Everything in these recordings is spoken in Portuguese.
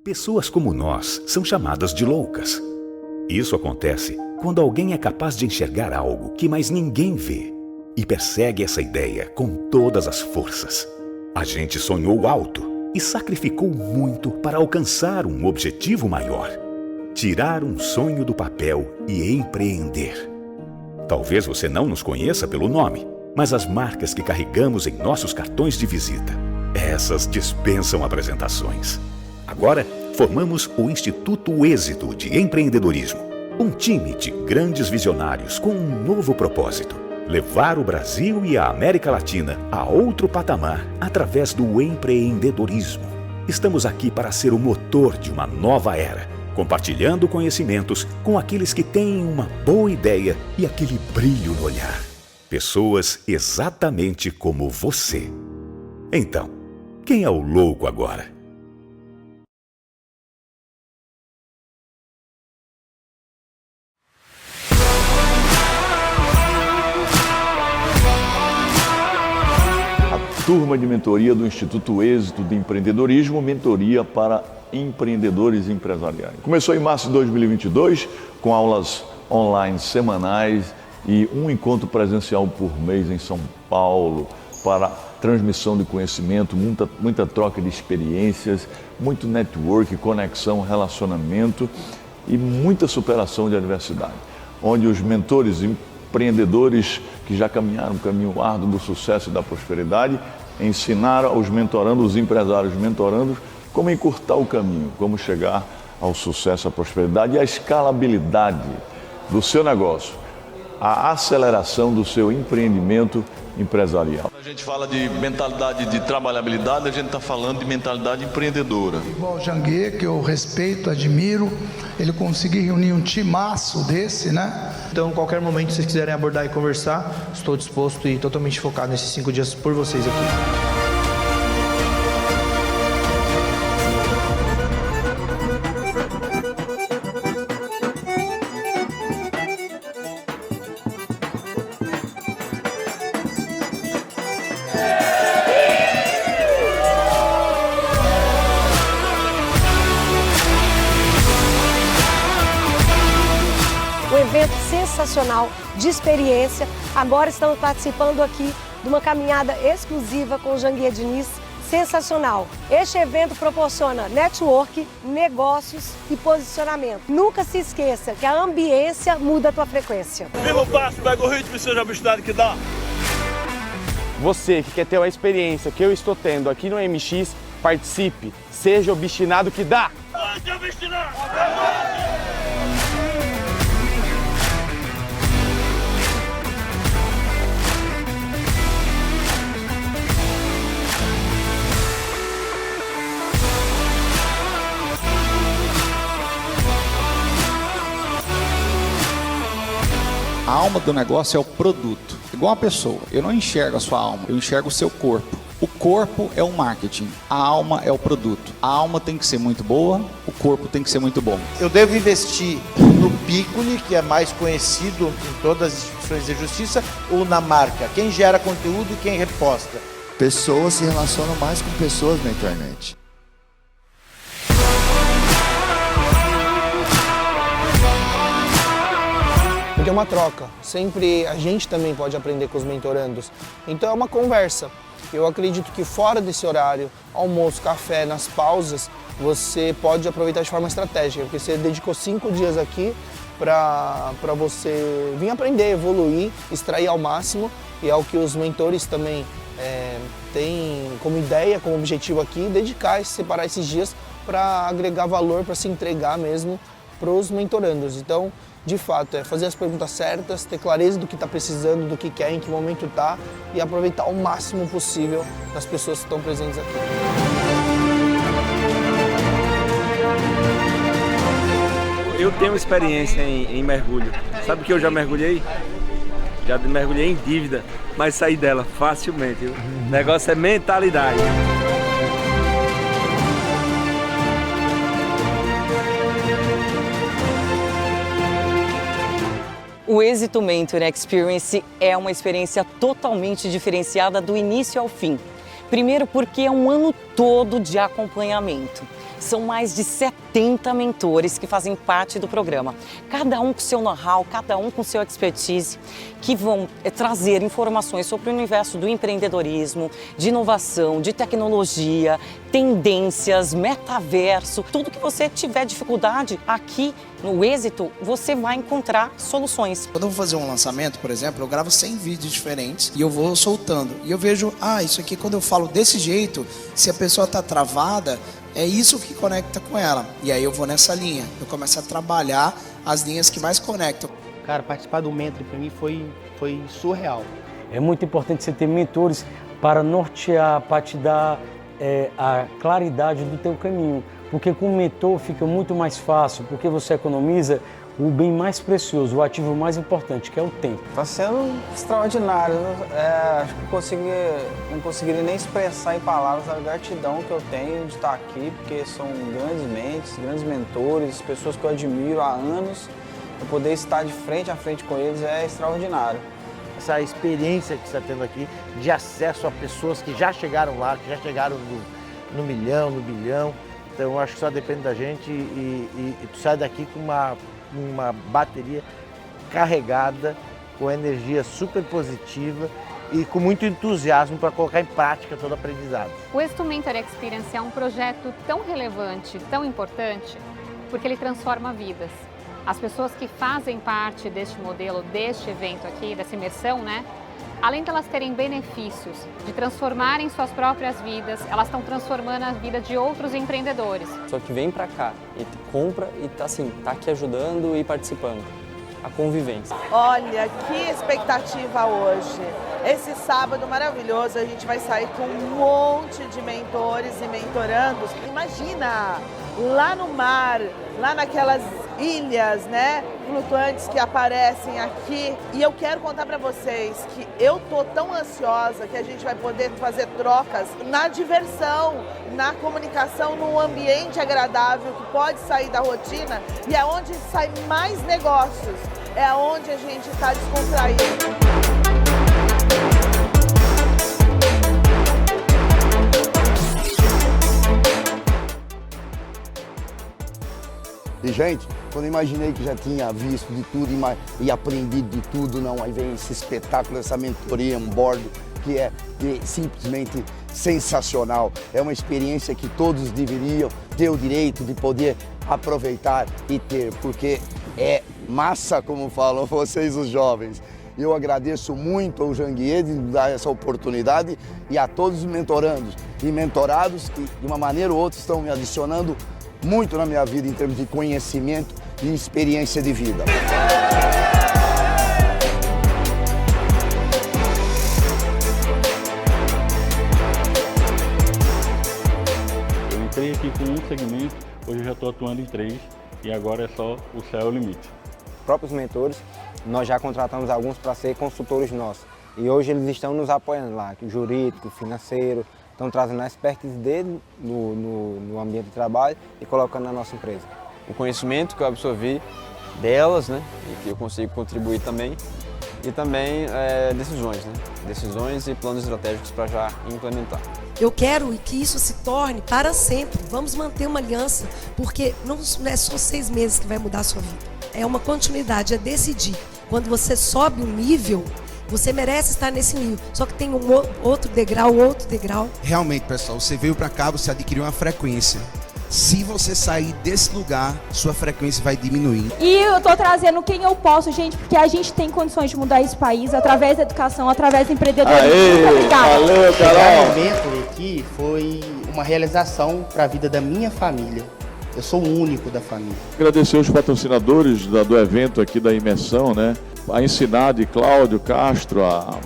Pessoas como nós são chamadas de loucas. Isso acontece quando alguém é capaz de enxergar algo que mais ninguém vê e persegue essa ideia com todas as forças. A gente sonhou alto e sacrificou muito para alcançar um objetivo maior: tirar um sonho do papel e empreender. Talvez você não nos conheça pelo nome, mas as marcas que carregamos em nossos cartões de visita, essas dispensam apresentações. Agora, formamos o Instituto Êxito de Empreendedorismo, um time de grandes visionários com um novo propósito: levar o Brasil e a América Latina a outro patamar através do empreendedorismo. Estamos aqui para ser o motor de uma nova era, compartilhando conhecimentos com aqueles que têm uma boa ideia e aquele brilho no olhar. Pessoas exatamente como você. Então, quem é o louco agora? Turma de mentoria do Instituto Êxito de Empreendedorismo, mentoria para empreendedores empresariais. Começou em março de 2022, com aulas online semanais e um encontro presencial por mês em São Paulo, para transmissão de conhecimento, muita troca de experiências, muito network, conexão, relacionamento e muita superação de adversidade, onde os mentores empreendedores que já caminharam o caminho árduo do sucesso e da prosperidade ensinaram aos mentorandos, os empresários mentorandos, como encurtar o caminho, como chegar ao sucesso, à prosperidade e à escalabilidade do seu negócio, a aceleração do seu empreendimento empresarial. A gente fala de mentalidade de trabalhabilidade, a gente está falando de mentalidade empreendedora. Igual o Janguier, que eu respeito, admiro, ele conseguiu reunir um timaço desse, né? Então, qualquer momento que vocês quiserem abordar e conversar, estou disposto e totalmente focado nesses 5 dias por vocês aqui. Um evento sensacional, de experiência. Agora estamos participando aqui de uma caminhada exclusiva com o Janguier Diniz, sensacional. Este evento proporciona network, negócios e posicionamento. Nunca se esqueça que a ambiência muda a tua frequência. Viva o passo, pega o ritmo e seja a habilidade que dá. Você que quer ter uma experiência que eu estou tendo aqui no MX, participe, seja obstinado que dá! Pode obstinar! A alma do negócio é o produto, igual uma pessoa. Eu não enxergo a sua alma, eu enxergo o seu corpo. O corpo é o marketing, a alma é o produto. A alma tem que ser muito boa, o corpo tem que ser muito bom. Eu devo investir no Piccoli, que é mais conhecido em todas as instituições de justiça, ou na marca? Quem gera conteúdo e quem reposta? Pessoas se relacionam mais com pessoas na internet. Porque é uma troca, sempre a gente também pode aprender com os mentorandos. Então é uma conversa. Eu acredito que fora desse horário, almoço, café, nas pausas, você pode aproveitar de forma estratégica, porque você dedicou 5 dias aqui para você vir aprender, evoluir, extrair ao máximo, e é o que os mentores também têm como ideia, como objetivo aqui, dedicar, separar esses dias para agregar valor, para se entregar mesmo para os mentorandos. Então, de fato, é fazer as perguntas certas, ter clareza do que está precisando, do que quer, em que momento está e aproveitar o máximo possível das pessoas que estão presentes aqui. Eu tenho experiência em mergulho. Sabe que eu já mergulhei? Já mergulhei em dívida, mas saí dela facilmente. O negócio é mentalidade. O Êxito Mentor Experience é uma experiência totalmente diferenciada do início ao fim. Primeiro porque é um ano todo de acompanhamento. São mais de 70 mentores que fazem parte do programa. Cada um com seu know-how, cada um com seu expertise, que vão trazer informações sobre o universo do empreendedorismo, de inovação, de tecnologia, tendências, metaverso, tudo que você tiver dificuldade aqui no Êxito, você vai encontrar soluções. Quando eu vou fazer um lançamento, por exemplo, eu gravo 100 vídeos diferentes e eu vou soltando. E eu vejo, isso aqui quando eu falo desse jeito, se a pessoa está travada, é isso que conecta com ela. E aí eu vou nessa linha, eu começo a trabalhar as linhas que mais conectam. Cara, participar do Mentoring para mim foi surreal. É muito importante você ter mentores para nortear, para te dar a claridade do teu caminho. Porque com o mentor fica muito mais fácil, porque você economiza o bem mais precioso, o ativo mais importante, que é o tempo. Está sendo extraordinário. Acho que não conseguiria nem expressar em palavras a gratidão que eu tenho de estar aqui, porque são grandes mentes, grandes mentores, pessoas que eu admiro há anos. Eu poder estar de frente a frente com eles é extraordinário. Essa experiência que você está tendo aqui de acesso a pessoas que já chegaram lá, que já chegaram no milhão, no bilhão. Então eu acho que só depende da gente e tu sai daqui com uma bateria carregada, com energia super positiva e com muito entusiasmo para colocar em prática todo o aprendizado. O Êxito Mentor Experience é um projeto tão relevante, tão importante, porque ele transforma vidas. As pessoas que fazem parte deste modelo, deste evento aqui, dessa imersão, além de elas terem benefícios de transformarem suas próprias vidas, elas estão transformando a vida de outros empreendedores. Só que vem para cá e compra e tá aqui ajudando e participando. A convivência. Olha, que expectativa hoje. Esse sábado maravilhoso, a gente vai sair com um monte de mentores e mentorandos. Imagina, lá no mar, lá naquelas ilhas, flutuantes que aparecem aqui. E eu quero contar para vocês que eu tô tão ansiosa que a gente vai poder fazer trocas na diversão, na comunicação, num ambiente agradável que pode sair da rotina e é onde sai mais negócios, é onde a gente está descontraído. E, gente, quando eu imaginei que já tinha visto de tudo e aprendido de tudo, aí vem esse espetáculo, essa mentoria on board, que é simplesmente sensacional. É uma experiência que todos deveriam ter o direito de poder aproveitar e ter, porque é massa, como falam vocês, os jovens. Eu agradeço muito ao Janguier de dar essa oportunidade e a todos os mentorandos e mentorados que, de uma maneira ou outra, estão me adicionando muito na minha vida em termos de conhecimento e experiência de vida. Eu entrei aqui com um segmento, hoje eu já estou atuando em 3 e agora é só o céu é o limite. Próprios mentores, nós já contratamos alguns para ser consultores nossos e hoje eles estão nos apoiando lá, jurídico, financeiro, estão trazendo a expertise dele no ambiente de trabalho e colocando na nossa empresa. O conhecimento que eu absorvi delas, e que eu consigo contribuir também, e também decisões, decisões e planos estratégicos para já implementar. Eu quero que isso se torne para sempre. Vamos manter uma aliança, porque não é só 6 meses que vai mudar a sua vida. É uma continuidade, é decidir. Quando você sobe um nível, você merece estar nesse nível, só que tem outro degrau. Realmente, pessoal, você veio para cá, você adquiriu uma frequência. Se você sair desse lugar, sua frequência vai diminuir. E eu tô trazendo quem eu posso, gente, porque a gente tem condições de mudar esse país através da educação, através do empreendedorismo. Valeu, Carol! O evento aqui foi uma realização para a vida da minha família. Eu sou o único da família. Agradecer os patrocinadores do evento aqui da imersão, A Ensinar de Cláudio Castro, a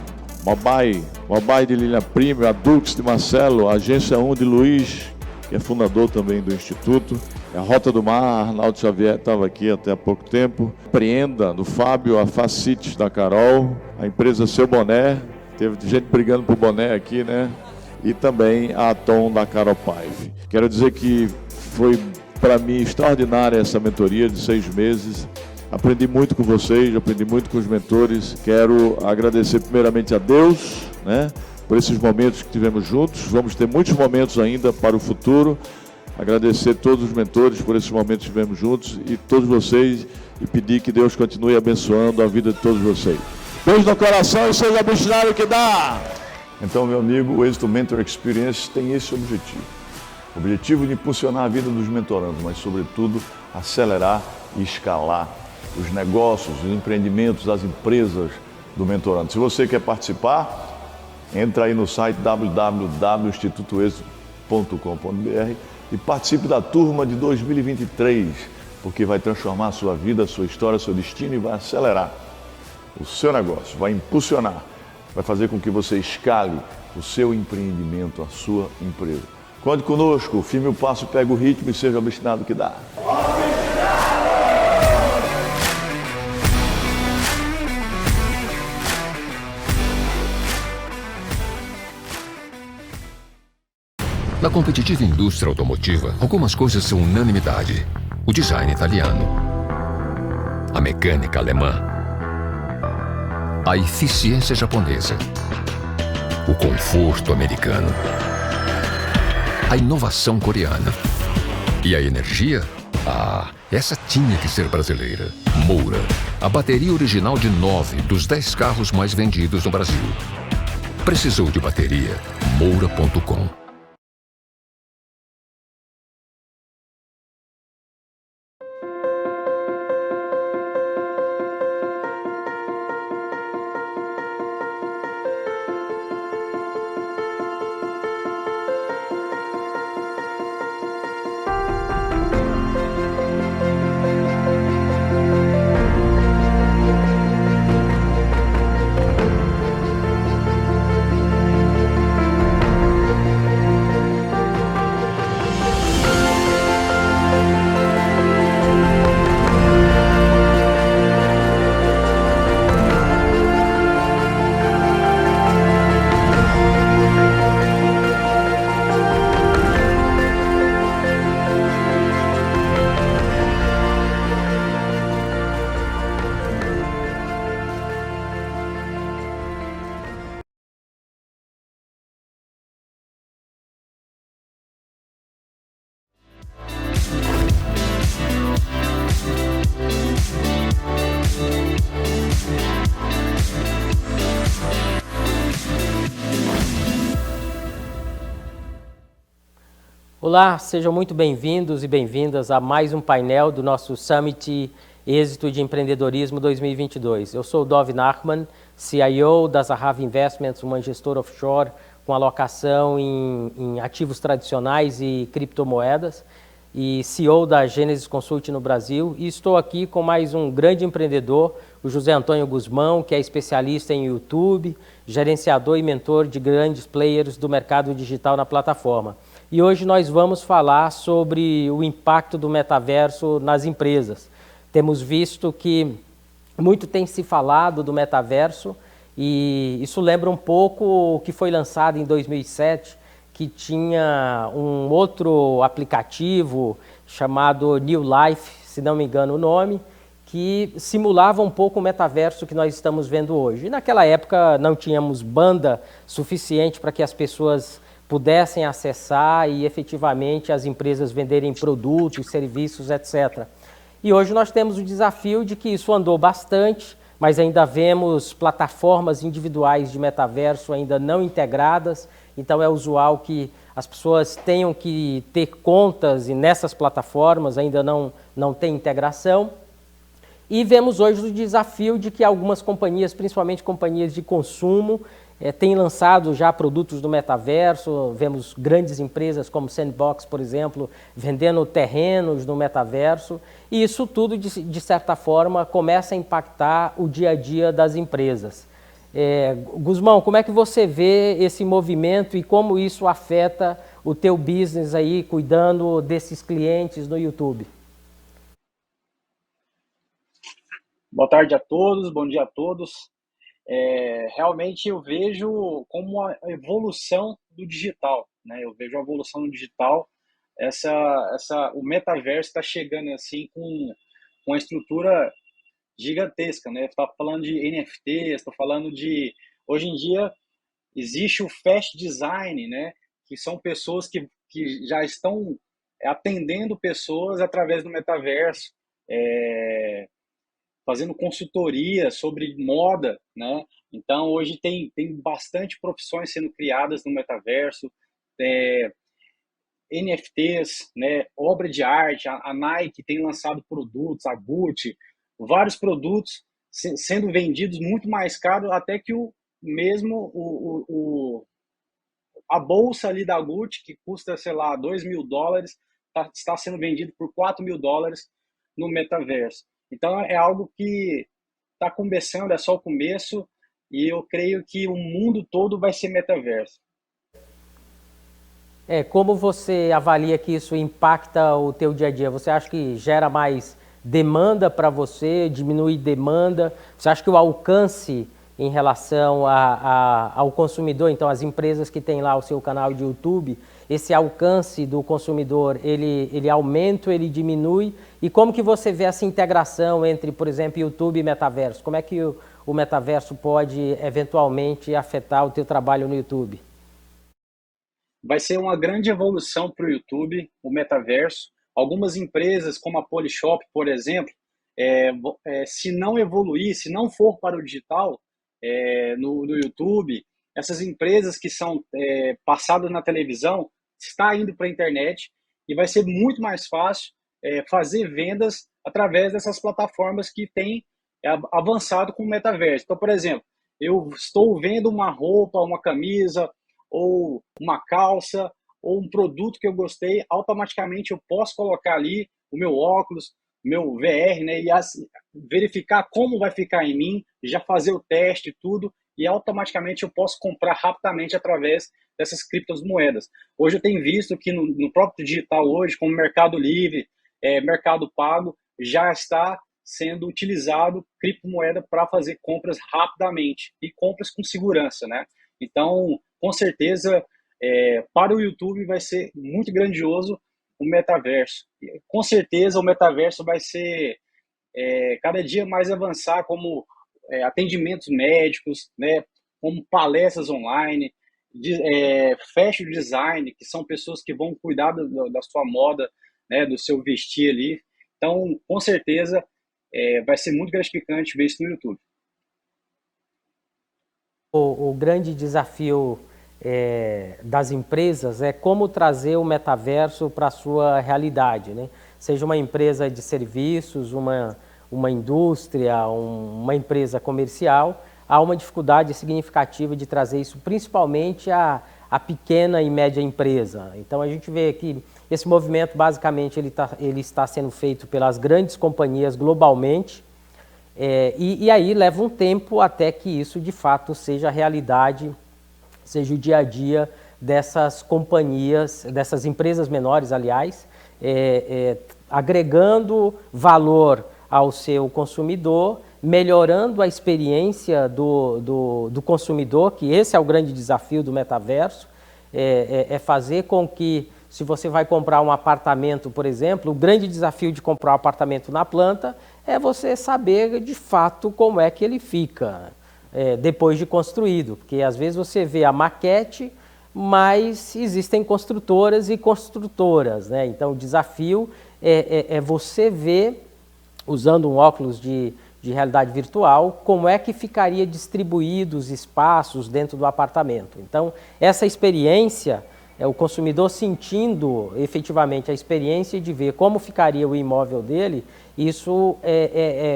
Mobai de Lilian Prime, a Dux de Marcelo, a Agência 1 de Luiz, que é fundador também do Instituto, a Rota do Mar, Arnaldo Xavier estava aqui até há pouco tempo, Preenda do Fábio, a Facites da Carol, a empresa Seu Boné, teve gente brigando por boné aqui, E também a Atom da Carol Paiva. Quero dizer que foi para mim extraordinária essa mentoria de 6 meses. Aprendi muito com vocês, aprendi muito com os mentores. Quero agradecer primeiramente a Deus, por esses momentos que tivemos juntos. Vamos ter muitos momentos ainda para o futuro. agradecer todos os mentores por esses momentos que estivemos juntos e todos vocês e pedir que Deus continue abençoando a vida de todos vocês. Beijo no coração e seja missionário que dá! Então, meu amigo, o Êxito Mentor Experience tem esse objetivo. O objetivo de impulsionar a vida dos mentorandos, mas, sobretudo, acelerar e escalar os negócios, os empreendimentos, as empresas do mentorando. Se você quer participar, entra aí no site www.institutoexito.com.br e participe da turma de 2023, porque vai transformar a sua vida, a sua história, o seu destino e vai acelerar o seu negócio, vai impulsionar, vai fazer com que você escale o seu empreendimento, a sua empresa. Conte conosco, firme o passo, pega o ritmo e seja obstinado que dá. Na competitiva indústria automotiva, algumas coisas são unanimidade. O design italiano, a mecânica alemã, a eficiência japonesa, o conforto americano, a inovação coreana e a energia? Ah, essa tinha que ser brasileira. Moura, a bateria original de 9 dos 10 carros mais vendidos no Brasil. Precisou de bateria? Moura.com. Olá, sejam muito bem-vindos e bem-vindas a mais um painel do nosso Summit Êxito de Empreendedorismo 2022. Eu sou o Dov Nachman, CIO da Zahav Investments, uma gestora offshore com alocação em ativos tradicionais e criptomoedas, e CEO da Gênesis Consult no Brasil. E estou aqui com mais um grande empreendedor, o José Antônio Guzmão, que é especialista em YouTube, gerenciador e mentor de grandes players do mercado digital na plataforma. E hoje nós vamos falar sobre o impacto do metaverso nas empresas. Temos visto que muito tem se falado do metaverso e isso lembra um pouco o que foi lançado em 2007, que tinha um outro aplicativo chamado New Life, se não me engano o nome, que simulava um pouco o metaverso que nós estamos vendo hoje. E naquela época não tínhamos banda suficiente para que as pessoas pudessem acessar e efetivamente as empresas venderem produtos, serviços, etc. E hoje nós temos o desafio de que isso andou bastante, mas ainda vemos plataformas individuais de metaverso ainda não integradas, então é usual que as pessoas tenham que ter contas e nessas plataformas ainda não tem integração. E vemos hoje o desafio de que algumas companhias, principalmente companhias de consumo, têm lançado já produtos do metaverso. Vemos grandes empresas como Sandbox, por exemplo, vendendo terrenos no metaverso. E isso tudo, de certa forma, começa a impactar o dia a dia das empresas. Guzmão, como é que você vê esse movimento e como isso afeta o teu business aí, cuidando desses clientes no YouTube? Boa tarde a todos, bom dia a todos. Realmente eu vejo como a evolução do digital, né? Eu vejo a evolução do digital, o metaverso está chegando assim com uma estrutura gigantesca, né? Estou falando de NFTs, estou falando de... Hoje em dia existe o fast design, né? Que são pessoas que já estão atendendo pessoas através do metaverso, fazendo consultoria sobre moda, né? Então, hoje tem bastante profissões sendo criadas no metaverso, NFTs, né? Obra de arte, a Nike tem lançado produtos, a Gucci, vários produtos sendo vendidos muito mais caro até que a bolsa ali da Gucci, que custa, sei lá, $2.000, está sendo vendido por $4.000 no metaverso. Então, é algo que está começando, é só o começo, e eu creio que o mundo todo vai ser metaverso. Como você avalia que isso impacta o teu dia a dia? Você acha que gera mais demanda para você, diminui demanda? Você acha que o alcance em relação ao consumidor, então as empresas que têm lá o seu canal de YouTube, esse alcance do consumidor, ele aumenta, ele diminui? E como que você vê essa integração entre, por exemplo, YouTube e metaverso? Como é que o metaverso pode eventualmente afetar o teu trabalho no YouTube? Vai ser uma grande evolução para o YouTube, o metaverso. Algumas empresas, como a Polishop, por exemplo, se não evoluir, se não for para o digital, no YouTube, essas empresas que são passadas na televisão, está indo para a internet e vai ser muito mais fácil fazer vendas através dessas plataformas que têm avançado com o metaverso. Então, por exemplo, eu estou vendo uma roupa, uma camisa, ou uma calça, ou um produto que eu gostei, automaticamente eu posso colocar ali o meu óculos, meu VR, né, e verificar como vai ficar em mim, já fazer o teste e tudo, e automaticamente eu posso comprar rapidamente através dessas criptomoedas. Hoje eu tenho visto que no próprio digital hoje, como Mercado Livre, Mercado Pago, já está sendo utilizado criptomoeda para fazer compras rapidamente e compras com segurança, né? Então, com certeza, para o YouTube vai ser muito grandioso o metaverso. Com certeza o metaverso vai ser cada dia mais avançar como atendimentos médicos, né, como palestras online, fashion design, que são pessoas que vão cuidar da sua moda, né, do seu vestir ali. Então, com certeza, vai ser muito gratificante ver isso no YouTube. O grande desafio das empresas é como trazer o metaverso para a sua realidade, né? Seja uma empresa de serviços, uma indústria, uma empresa comercial, há uma dificuldade significativa de trazer isso, principalmente a pequena e média empresa. Então a gente vê que esse movimento basicamente ele está sendo feito pelas grandes companhias globalmente, e aí leva um tempo até que isso de fato seja a realidade, seja o dia a dia dessas companhias, dessas empresas menores, aliás, agregando valor ao seu consumidor, melhorando a experiência do consumidor, que esse é o grande desafio do metaverso, fazer com que, se você vai comprar um apartamento, por exemplo, o grande desafio de comprar um apartamento na planta é você saber de fato como é que ele fica depois de construído, porque às vezes você vê a maquete, mas existem construtoras e construtoras, né? Então o desafio é você ver, usando um óculos de realidade virtual, como é que ficaria distribuídos os espaços dentro do apartamento. Então essa experiência, o consumidor sentindo efetivamente a experiência de ver como ficaria o imóvel dele, isso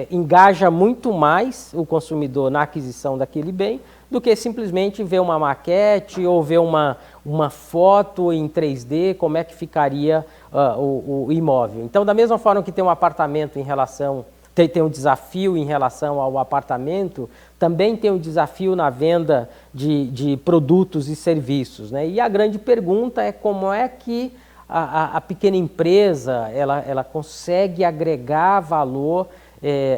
engaja muito mais o consumidor na aquisição daquele bem do que simplesmente ver uma maquete ou ver uma foto em 3D, como é que ficaria o imóvel. Então, da mesma forma que tem um apartamento em relação, tem um desafio em relação ao apartamento, também tem um desafio na venda de produtos e serviços, né? E a grande pergunta é como é que a pequena empresa ela consegue agregar valor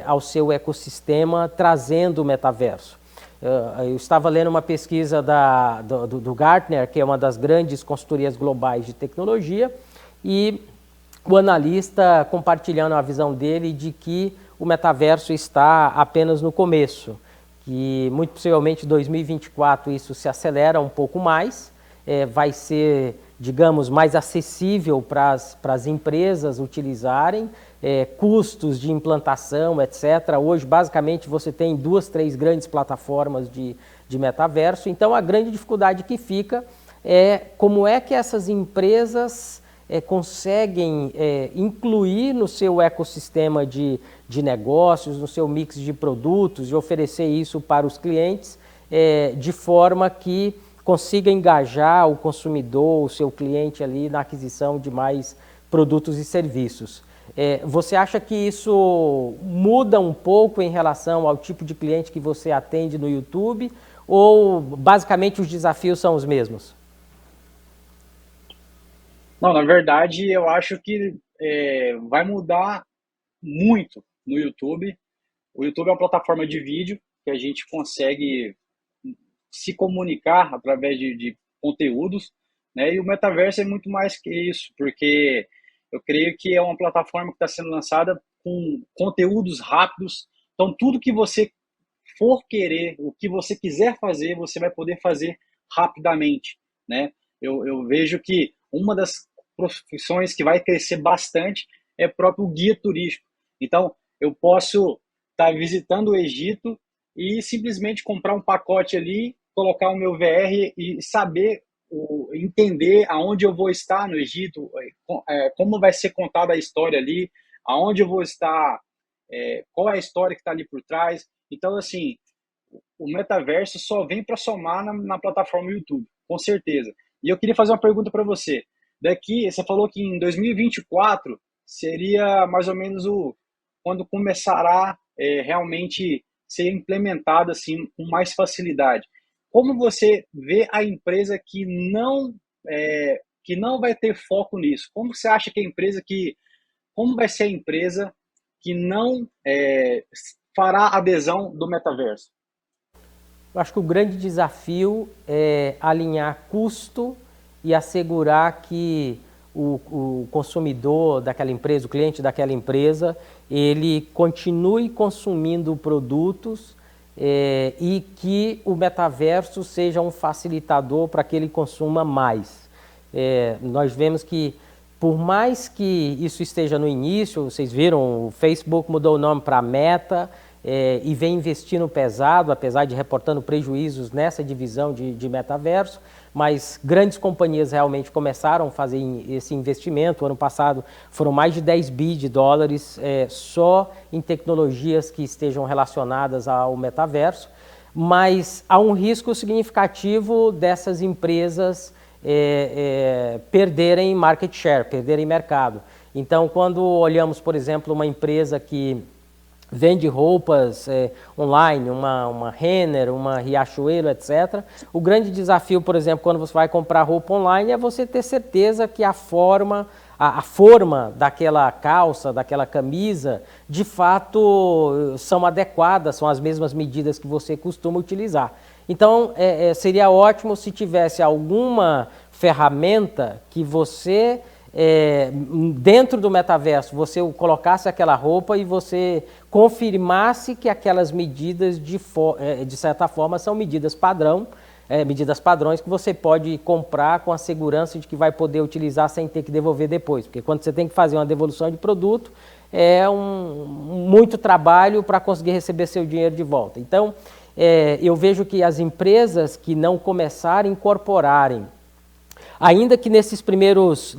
ao seu ecossistema trazendo o metaverso. Eu estava lendo uma pesquisa do Gartner, que é uma das grandes consultorias globais de tecnologia, e o analista compartilhando a visão dele de que o metaverso está apenas no começo, que muito possivelmente em 2024 isso se acelera um pouco mais, vai ser, digamos, mais acessível para as empresas utilizarem, custos de implantação, etc. Hoje, basicamente, você tem 2, 3 grandes plataformas de metaverso. Então, a grande dificuldade que fica é como é que essas empresas conseguem incluir no seu ecossistema de negócios, no seu mix de produtos, e oferecer isso para os clientes de forma que consiga engajar o consumidor, o seu cliente ali na aquisição de mais produtos e serviços. Você acha que isso muda um pouco em relação ao tipo de cliente que você atende no YouTube, ou basicamente os desafios são os mesmos? Não, na verdade, eu acho que vai mudar muito no YouTube. O YouTube é uma plataforma de vídeo que a gente consegue se comunicar através de conteúdos, né? E o metaverso é muito mais que isso, porque eu creio que é uma plataforma que está sendo lançada com conteúdos rápidos. Então, tudo que você for querer, o que você quiser fazer, você vai poder fazer rapidamente, né? Eu vejo que uma das profissões que vai crescer bastante é próprio guia turístico. Então, eu posso estar visitando o Egito e simplesmente comprar um pacote ali, colocar o meu VR e saber, entender aonde eu vou estar no Egito, como vai ser contada a história ali, aonde eu vou estar, qual é a história que está ali por trás. Então, assim, o metaverso só vem para somar na plataforma YouTube, com certeza. E eu queria fazer uma pergunta para você. Você falou que em 2024 seria mais ou menos quando começará realmente ser implementado assim, com mais facilidade. Como você vê a empresa que não vai ter foco nisso? Como você acha que como vai ser a empresa que não fará adesão do metaverso? Eu acho que o grande desafio é alinhar custo e assegurar que o consumidor daquela empresa, o cliente daquela empresa, ele continue consumindo produtos e que o metaverso seja um facilitador para que ele consuma mais. Nós vemos que, por mais que isso esteja no início, vocês viram, o Facebook mudou o nome para Meta, e vem investindo pesado, apesar de reportando prejuízos nessa divisão de metaverso, mas grandes companhias realmente começaram a fazer esse investimento. O ano passado foram mais de 10 bi de dólares só em tecnologias que estejam relacionadas ao metaverso, mas há um risco significativo dessas empresas perderem market share, perderem mercado. Então, quando olhamos, por exemplo, uma empresa que vende roupas online, uma Renner, uma Riachuelo, etc. O grande desafio, por exemplo, quando você vai comprar roupa online, é você ter certeza que a forma daquela calça, daquela camisa, de fato são adequadas, são as mesmas medidas que você costuma utilizar. Então, seria ótimo se tivesse alguma ferramenta que você dentro do metaverso, você colocasse aquela roupa e você confirmasse que aquelas medidas, de certa forma, são medidas padrões que você pode comprar com a segurança de que vai poder utilizar sem ter que devolver depois. Porque quando você tem que fazer uma devolução de produto, muito trabalho para conseguir receber seu dinheiro de volta. Então, eu vejo que as empresas que não começarem a incorporarem, ainda que nesses primeiros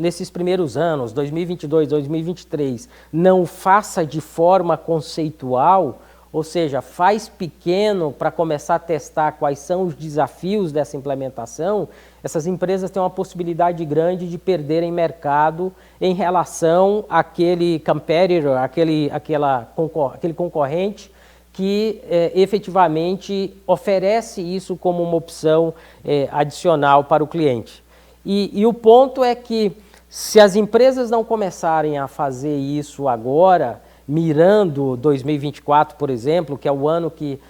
anos, 2022, 2023, não faça de forma conceitual, ou seja, faz pequeno para começar a testar quais são os desafios dessa implementação, essas empresas têm uma possibilidade grande de perderem mercado em relação àquele competitor, aquele concorrente que efetivamente oferece isso como uma opção adicional para o cliente. E o ponto é que, se as empresas não começarem a fazer isso agora, mirando 2024, por exemplo, que é o ano que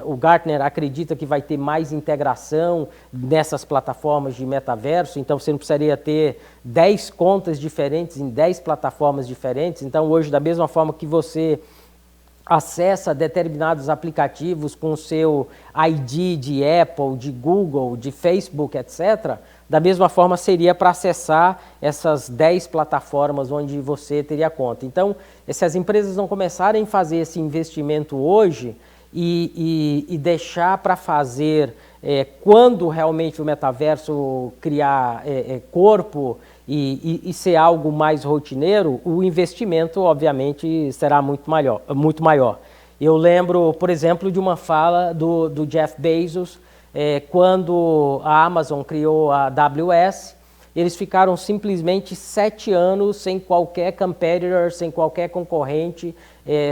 o Gartner acredita que vai ter mais integração nessas plataformas de metaverso, então você não precisaria ter 10 contas diferentes em 10 plataformas diferentes. Então, hoje, da mesma forma que você acessa determinados aplicativos com o seu ID de Apple, de Google, de Facebook, etc., da mesma forma seria para acessar essas 10 plataformas onde você teria conta. Então, se as empresas não começarem a fazer esse investimento hoje e deixar para fazer quando realmente o metaverso criar corpo e ser algo mais rotineiro, o investimento, obviamente, será muito maior. Eu lembro, por exemplo, de uma fala do Jeff Bezos, quando a Amazon criou a AWS, eles ficaram simplesmente 7 anos sem qualquer competitor, sem qualquer concorrente,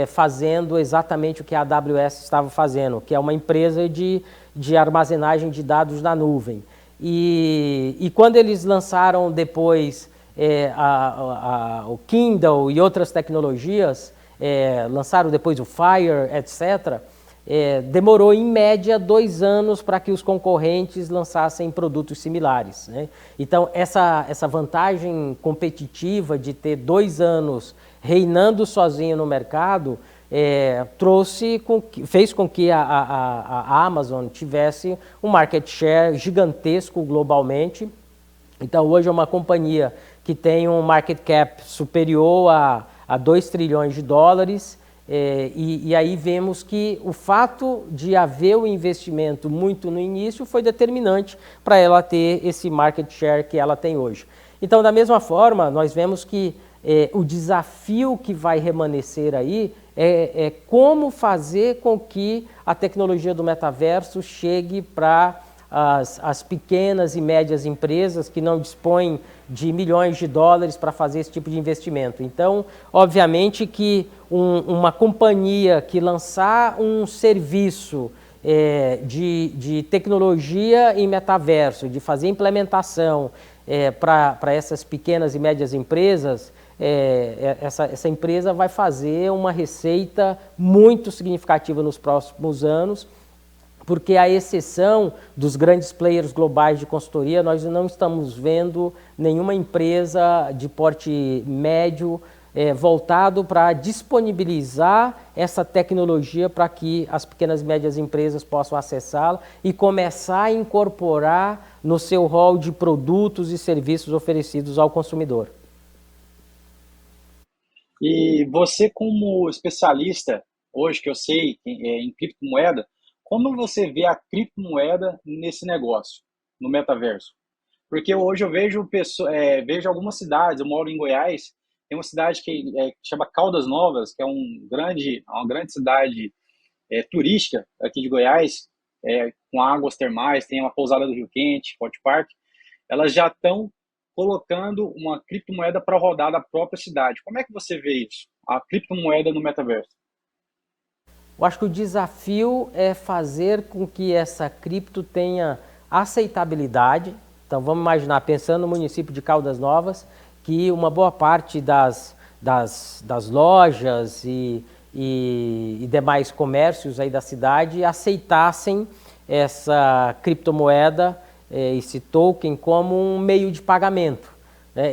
fazendo exatamente o que a AWS estava fazendo, que é uma empresa de armazenagem de dados na nuvem. E quando eles lançaram depois o Kindle e outras tecnologias, lançaram depois o Fire, etc., demorou em média 2 anos para que os concorrentes lançassem produtos similares, né? Então essa vantagem competitiva de ter 2 anos reinando sozinho no mercado fez com que a Amazon tivesse um market share gigantesco globalmente. Então hoje é uma companhia que tem um market cap superior a 2 trilhões de dólares. E aí vemos que o fato de haver o investimento muito no início foi determinante para ela ter esse market share que ela tem hoje. Então, da mesma forma, nós vemos que o desafio que vai remanescer aí é como fazer com que a tecnologia do metaverso chegue para as pequenas e médias empresas que não dispõem de milhões de dólares para fazer esse tipo de investimento. Então, obviamente que uma companhia que lançar um serviço de tecnologia em metaverso, de fazer implementação para essas pequenas e médias empresas, essa empresa vai fazer uma receita muito significativa nos próximos anos, porque à exceção dos grandes players globais de consultoria, nós não estamos vendo nenhuma empresa de porte médio voltado para disponibilizar essa tecnologia para que as pequenas e médias empresas possam acessá-la e começar a incorporar no seu rol de produtos e serviços oferecidos ao consumidor. E você, como especialista, hoje que eu sei em criptomoeda, como você vê a criptomoeda nesse negócio, no metaverso? Porque hoje eu vejo algumas cidades, eu moro em Goiás, tem uma cidade que chama Caldas Novas, que é uma grande cidade turística aqui de Goiás, com águas termais, tem uma pousada do Rio Quente, Forte Park. Elas já estão colocando uma criptomoeda para rodar da própria cidade. Como é que você vê isso, a criptomoeda no metaverso? Eu acho que o desafio é fazer com que essa cripto tenha aceitabilidade. Então vamos imaginar, pensando no município de Caldas Novas, que uma boa parte das lojas e demais comércios aí da cidade aceitassem essa criptomoeda, esse token, como um meio de pagamento.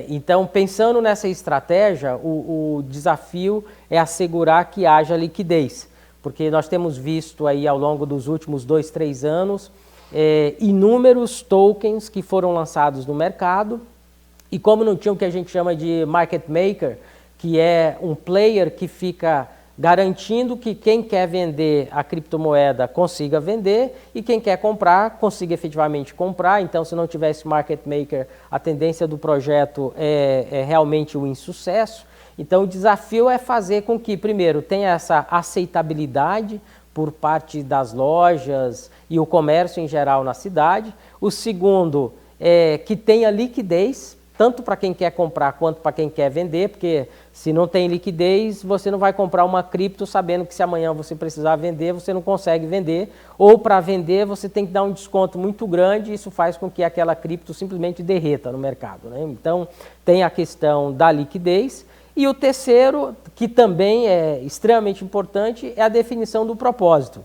Então, pensando nessa estratégia, o desafio é assegurar que haja liquidez, porque nós temos visto aí ao longo dos últimos 2, 3 anos inúmeros tokens que foram lançados no mercado, e como não tinha o que a gente chama de market maker, que é um player que fica garantindo que quem quer vender a criptomoeda consiga vender e quem quer comprar consiga efetivamente comprar. Então, se não tivesse market maker, a tendência do projeto é realmente o insucesso. Então, o desafio é fazer com que, primeiro, tenha essa aceitabilidade por parte das lojas e o comércio em geral na cidade. O segundo é que tenha liquidez, tanto para quem quer comprar quanto para quem quer vender, porque se não tem liquidez, você não vai comprar uma cripto sabendo que se amanhã você precisar vender, você não consegue vender, ou para vender você tem que dar um desconto muito grande, e isso faz com que aquela cripto simplesmente derreta no mercado, né? Então, tem a questão da liquidez. E o terceiro, que também é extremamente importante, é a definição do propósito.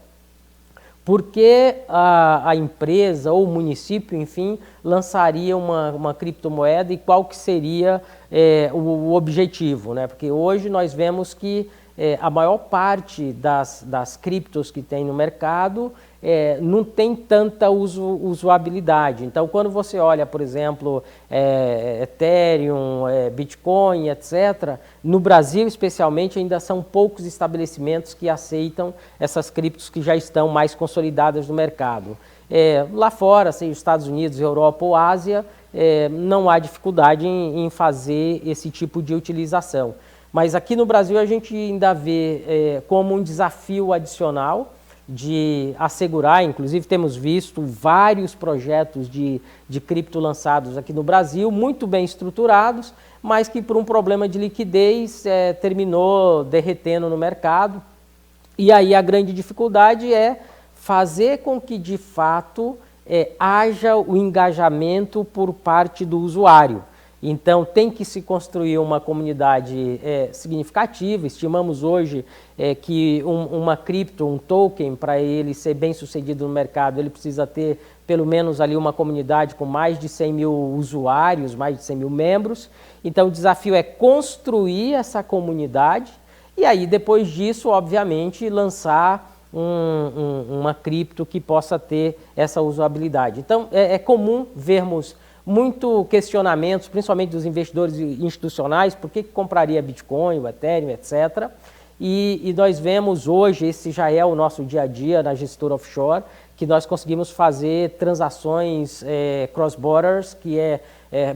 Por que a empresa ou o município, enfim, lançaria uma criptomoeda e qual que seria o objetivo, né? Porque hoje nós vemos que a maior parte das criptos que tem no mercado não tem tanta usabilidade. Então, quando você olha, por exemplo, Ethereum, Bitcoin, etc., no Brasil, especialmente, ainda são poucos estabelecimentos que aceitam essas criptos que já estão mais consolidadas no mercado. Lá fora, seja Estados Unidos, Europa ou Ásia, não há dificuldade em fazer esse tipo de utilização. Mas aqui no Brasil a gente ainda vê como um desafio adicional de assegurar, inclusive temos visto vários projetos de cripto lançados aqui no Brasil, muito bem estruturados, mas que por um problema de liquidez terminou derretendo no mercado. E aí a grande dificuldade é fazer com que de fato haja o engajamento por parte do usuário. Então, tem que se construir uma comunidade significativa. Estimamos hoje que uma cripto, um token, para ele ser bem sucedido no mercado, ele precisa ter pelo menos ali uma comunidade com mais de 100 mil usuários, mais de 100 mil membros. Então, o desafio é construir essa comunidade e aí, depois disso, obviamente, lançar uma cripto que possa ter essa usabilidade. Então, é comum vermos muito questionamentos, principalmente dos investidores institucionais, por que compraria Bitcoin, o Ethereum, etc. E nós vemos hoje, esse já é o nosso dia a dia na gestora offshore, que nós conseguimos fazer transações cross-borders, que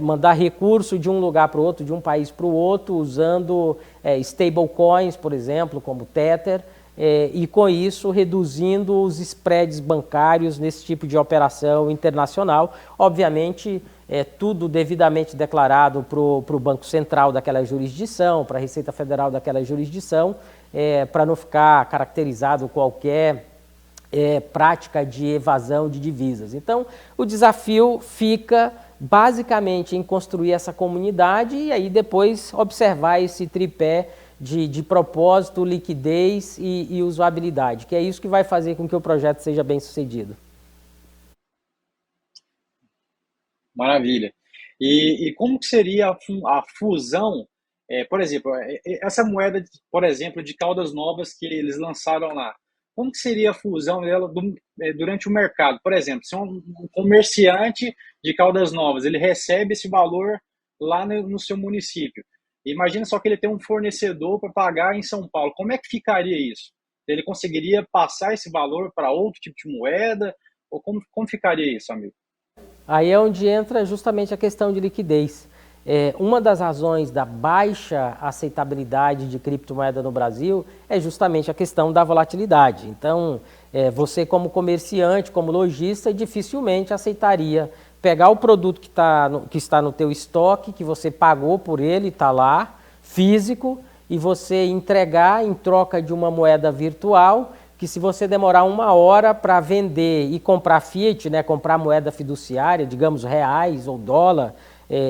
mandar recurso de um lugar para o outro, de um país para o outro, usando stablecoins, por exemplo, como Tether, e com isso reduzindo os spreads bancários nesse tipo de operação internacional. Obviamente, tudo devidamente declarado para o Banco Central daquela jurisdição, para a Receita Federal daquela jurisdição, para não ficar caracterizado qualquer prática de evasão de divisas. Então, o desafio fica basicamente em construir essa comunidade e aí depois observar esse tripé de propósito, liquidez e usabilidade, que é isso que vai fazer com que o projeto seja bem sucedido. Maravilha. E como que seria a fusão, por exemplo, essa moeda, por exemplo, de Caldas Novas que eles lançaram lá, como que seria a fusão dela durante o mercado? Por exemplo, se um comerciante de Caldas Novas, ele recebe esse valor lá no seu município, imagina só que ele tem um fornecedor para pagar em São Paulo, como é que ficaria isso? Ele conseguiria passar esse valor para outro tipo de moeda? Ou como ficaria isso, amigo? Aí é onde entra justamente a questão de liquidez. Uma das razões da baixa aceitabilidade de criptomoeda no Brasil é justamente a questão da volatilidade. Então, você como comerciante, como lojista, dificilmente aceitaria pegar o produto que está no teu estoque, que você pagou por ele, está lá, físico, e você entregar em troca de uma moeda virtual, que se você demorar 1 hora para vender e comprar fiat, né, comprar moeda fiduciária, digamos reais ou dólar,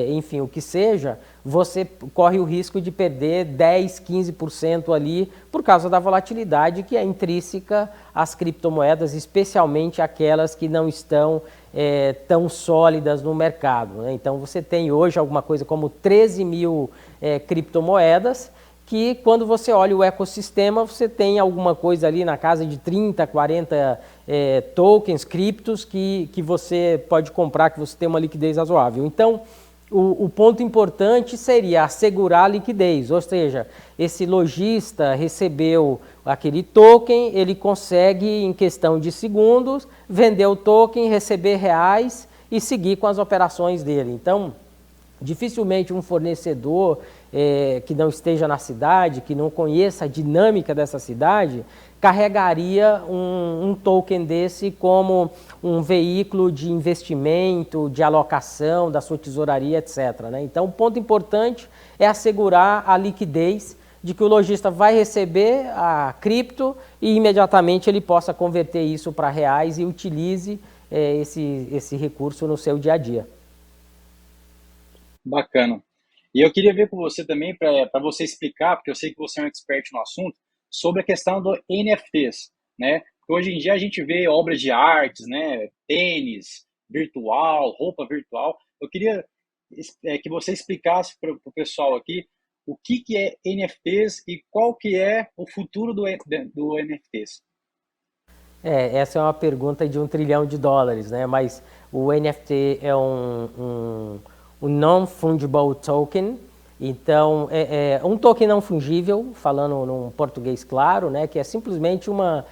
enfim, o que seja, você corre o risco de perder 10, 15% ali por causa da volatilidade que é intrínseca às criptomoedas, especialmente aquelas que não estão tão sólidas no mercado, né? Então você tem hoje alguma coisa como 13 mil criptomoedas, que quando você olha o ecossistema, você tem alguma coisa ali na casa de 30, 40 tokens, criptos, que você pode comprar, que você tem uma liquidez razoável. Então, o ponto importante seria assegurar a liquidez, ou seja, esse lojista recebeu aquele token, ele consegue, em questão de segundos, vender o token, receber reais e seguir com as operações dele. Então, dificilmente um fornecedor que não esteja na cidade, que não conheça a dinâmica dessa cidade, carregaria um token desse como um veículo de investimento, de alocação da sua tesouraria, etc., né? Então, o ponto importante é assegurar a liquidez de que o lojista vai receber a cripto e imediatamente ele possa converter isso para reais e utilize esse recurso no seu dia a dia. Bacana. E eu queria ver com você também, para você explicar, porque eu sei que você é um expert no assunto, sobre a questão do NFTs, né? Porque hoje em dia a gente vê obras de artes, né? Tênis virtual, roupa virtual. Eu queria que você explicasse para o pessoal aqui o que é NFTs e qual que é o futuro do NFTs? Essa é uma pergunta de $1 trilhão, né? Mas o NFT é um non-fungible token. Então, é um token não fungível, falando num português claro, né? Que é simplesmente uma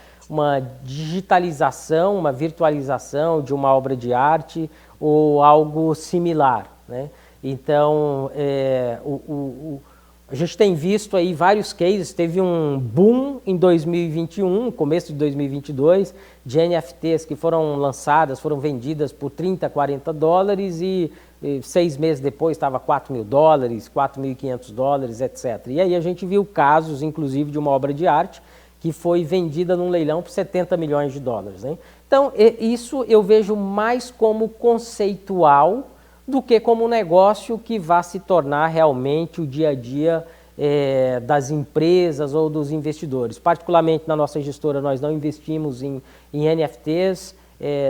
digitalização, uma virtualização de uma obra de arte ou algo similar, né? Então, a gente tem visto aí vários cases, teve um boom em 2021, começo de 2022, de NFTs que foram lançadas, foram vendidas por $30, $40 e 6 meses depois estava $4.000, $4.500, etc. E aí a gente viu casos, inclusive, de uma obra de arte que foi vendida num leilão por $70 milhões, né? Então, isso eu vejo mais como conceitual do que como um negócio que vai se tornar realmente o dia a dia das empresas ou dos investidores. Particularmente na nossa gestora, nós não investimos em NFTs,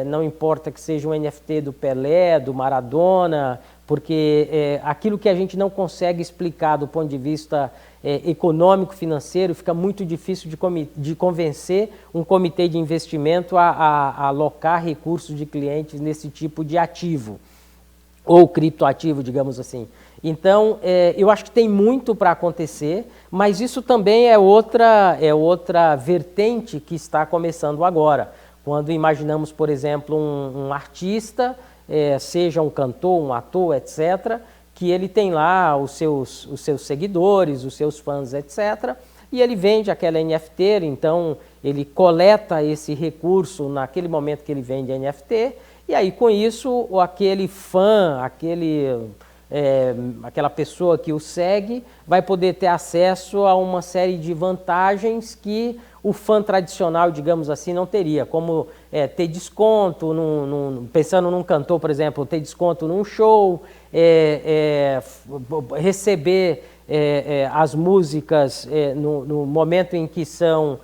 não importa que seja um NFT do Pelé, do Maradona, porque aquilo que a gente não consegue explicar do ponto de vista econômico, financeiro, fica muito difícil de convencer um comitê de investimento a alocar recursos de clientes nesse tipo de ativo, ou criptoativo, digamos assim. Então, eu acho que tem muito para acontecer, mas isso também é outra vertente que está começando agora. Quando imaginamos, por exemplo, um artista, seja um cantor, um ator, etc., que ele tem lá os seus seguidores, os seus fãs, etc., e ele vende aquela NFT, então ele coleta esse recurso naquele momento que ele vende a NFT, e aí com isso aquele fã, aquela pessoa que o segue vai poder ter acesso a uma série de vantagens que o fã tradicional, digamos assim, não teria, como ter desconto, pensando num cantor, por exemplo, ter desconto num show, receber as músicas no momento em que são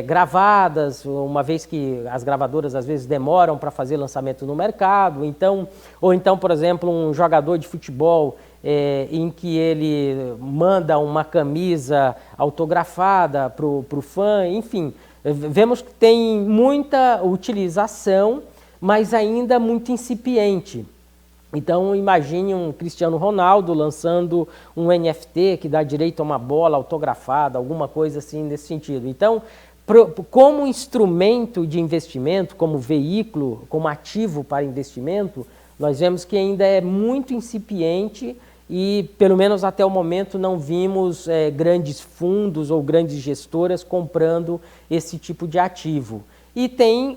gravadas, uma vez que as gravadoras às vezes demoram para fazer lançamento no mercado, ou então, por exemplo, um jogador de futebol em que ele manda uma camisa autografada para o fã, enfim, vemos que tem muita utilização, mas ainda muito incipiente. Então, imagine um Cristiano Ronaldo lançando um NFT que dá direito a uma bola autografada, alguma coisa assim nesse sentido. Então, como instrumento de investimento, como veículo, como ativo para investimento, nós vemos que ainda é muito incipiente e, pelo menos até o momento, não vimos grandes fundos ou grandes gestoras comprando esse tipo de ativo. E tem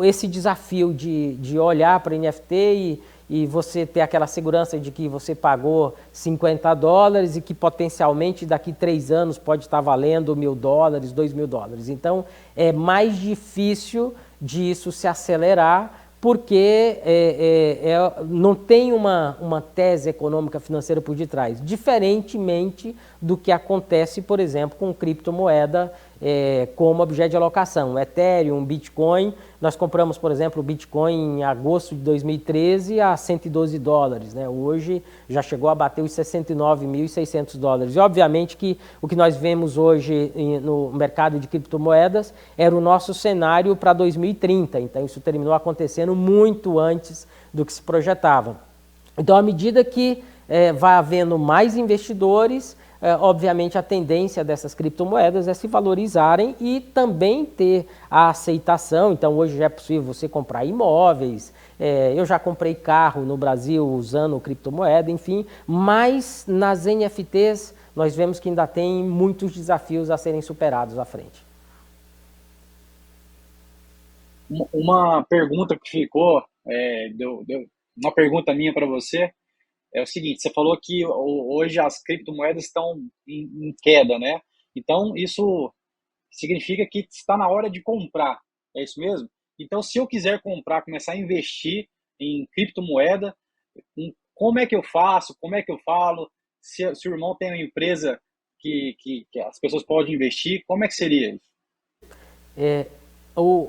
esse desafio de olhar para NFT e você ter aquela segurança de que você pagou $50 e que potencialmente daqui 3 anos pode estar valendo $1.000, $2.000. Então é mais difícil disso se acelerar porque não tem uma tese econômica financeira por detrás, diferentemente do que acontece, por exemplo, com criptomoeda como objeto de alocação. O Ethereum, Bitcoin, nós compramos, por exemplo, o Bitcoin em agosto de 2013 a $112, né? Hoje já chegou a bater os $69.600. E obviamente que o que nós vemos hoje no mercado de criptomoedas era o nosso cenário para 2030, então isso terminou acontecendo muito antes do que se projetava. Então, à medida que vai havendo mais investidores, obviamente a tendência dessas criptomoedas é se valorizarem e também ter a aceitação. Então hoje já é possível você comprar imóveis, eu já comprei carro no Brasil usando criptomoeda, enfim, mas nas NFTs nós vemos que ainda tem muitos desafios a serem superados à frente. Uma pergunta que ficou, uma pergunta minha para você, é o seguinte: você falou que hoje as criptomoedas estão em queda, né? Então, isso significa que está na hora de comprar, é isso mesmo? Então, se eu quiser comprar, começar a investir em criptomoeda, como é que eu faço? Como é que eu falo? Se o irmão tem uma empresa que as pessoas podem investir, como é que seria isso?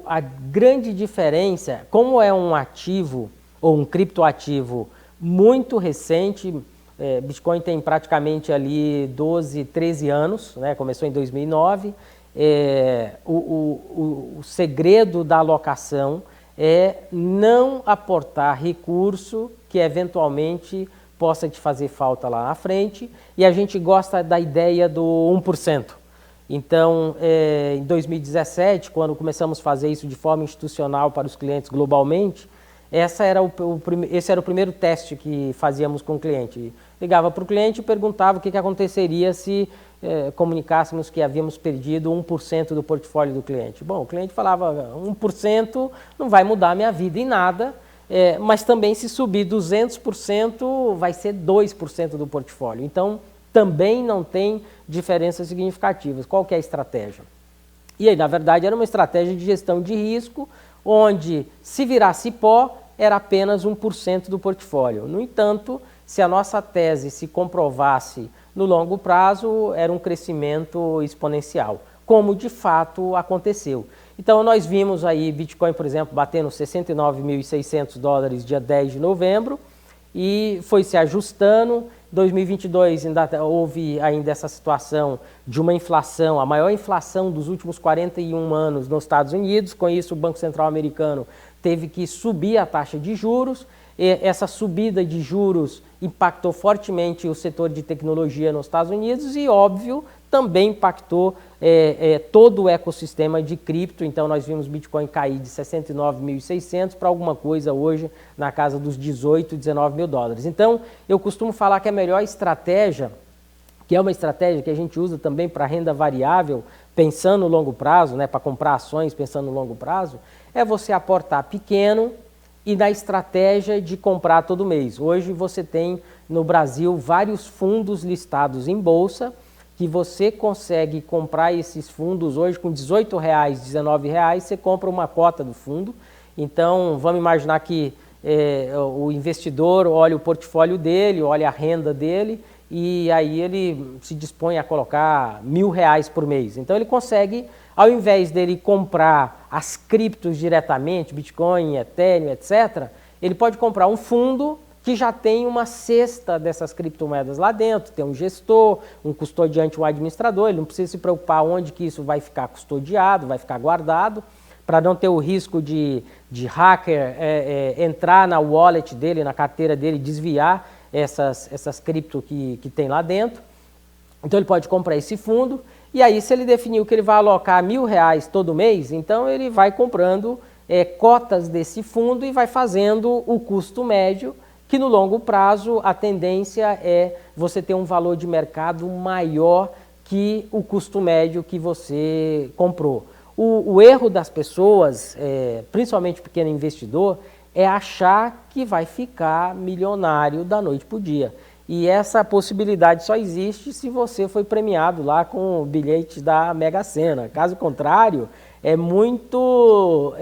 A grande diferença, como é um ativo ou um criptoativo muito recente, Bitcoin tem praticamente ali 12, 13 anos, né? Começou em 2009. O segredo da alocação é não aportar recurso que eventualmente possa te fazer falta lá na frente, e a gente gosta da ideia do 1%. Então, em 2017, quando começamos a fazer isso de forma institucional para os clientes globalmente, esse era o primeiro teste que fazíamos com o cliente. Ligava para o cliente e perguntava o que aconteceria se comunicássemos que havíamos perdido 1% do portfólio do cliente. Bom, o cliente falava, 1% não vai mudar a minha vida em nada, mas também se subir 200% vai ser 2% do portfólio. Então, também não tem diferenças significativas. Qual que é a estratégia? E aí, na verdade, era uma estratégia de gestão de risco, onde se virasse pó, era apenas 1% do portfólio. No entanto, se a nossa tese se comprovasse no longo prazo, era um crescimento exponencial, como de fato aconteceu. Então, nós vimos aí Bitcoin, por exemplo, batendo 69.600 dólares dia 10 de novembro e foi se ajustando. 2022 houve ainda essa situação de uma inflação, a maior inflação dos últimos 41 anos nos Estados Unidos. Com isso, o Banco Central americano teve que subir a taxa de juros. Essa subida de juros impactou fortemente o setor de tecnologia nos Estados Unidos e, óbvio, também impactou todo o ecossistema de cripto. Então, nós vimos Bitcoin cair de 69.600 para alguma coisa hoje na casa dos 18, 19 mil dólares. Então, eu costumo falar que a melhor estratégia, que é uma estratégia que a gente usa também para renda variável, pensando no longo prazo, né, para comprar ações pensando no longo prazo, é você aportar pequeno e na estratégia de comprar todo mês. Hoje você tem no Brasil vários fundos listados em bolsa, que você consegue comprar esses fundos hoje com R$18, R$19, você compra uma cota do fundo. Então, vamos imaginar que o investidor olha o portfólio dele, olha a renda dele, e aí ele se dispõe a colocar R$1.000 por mês. Então, ele consegue, ao invés dele comprar as criptos diretamente, Bitcoin, Ethereum, etc., ele pode comprar um fundo que já tem uma cesta dessas criptomoedas lá dentro, tem um gestor, um custodiante, um administrador, ele não precisa se preocupar onde que isso vai ficar custodiado, vai ficar guardado, para não ter o risco de hacker entrar na wallet dele, na carteira dele, desviar essas cripto que tem lá dentro. Então ele pode comprar esse fundo, e aí se ele definiu que ele vai alocar R$1.000 todo mês, então ele vai comprando cotas desse fundo e vai fazendo o custo médio, que no longo prazo a tendência é você ter um valor de mercado maior que o custo médio que você comprou. O erro das pessoas, principalmente o pequeno investidor, é achar que vai ficar milionário da noite para o dia. E essa possibilidade só existe se você foi premiado lá com o bilhete da Mega Sena. Caso contrário, é muito